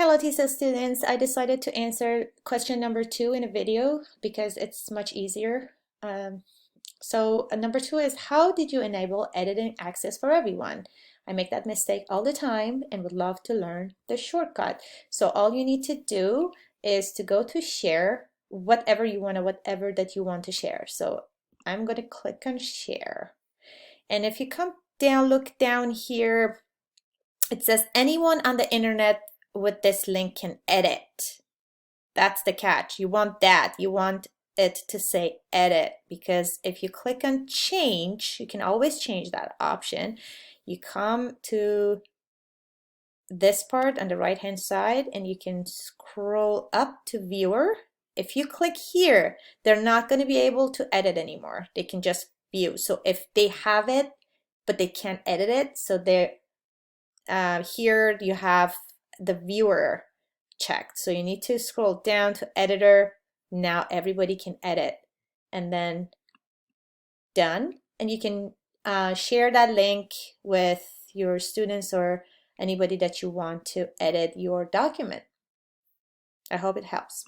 Hello TESOL students, I decided to answer question number 2 in a video because it's much easier. Number 2 is, how did you enable editing access for everyone? I make that mistake all the time and would love to learn the shortcut. So all you need to do is to go to share whatever that you want to share. So I'm going to click on share. And if you come down, look down here, it says anyone on the internet with this link can edit. That's the catch. You want that. You want it to say edit, because if you click on change, you can always change that option. You come to this part on the right hand side and you can scroll up to viewer. If you click here, they're not going to be able to edit anymore. They can just view. So if they have it but they can't edit it, so they're here you have the viewer checked. So you need to scroll down to editor. Now everybody can edit, and then done. And you can share that link with your students or anybody that you want to edit your document. I hope it helps.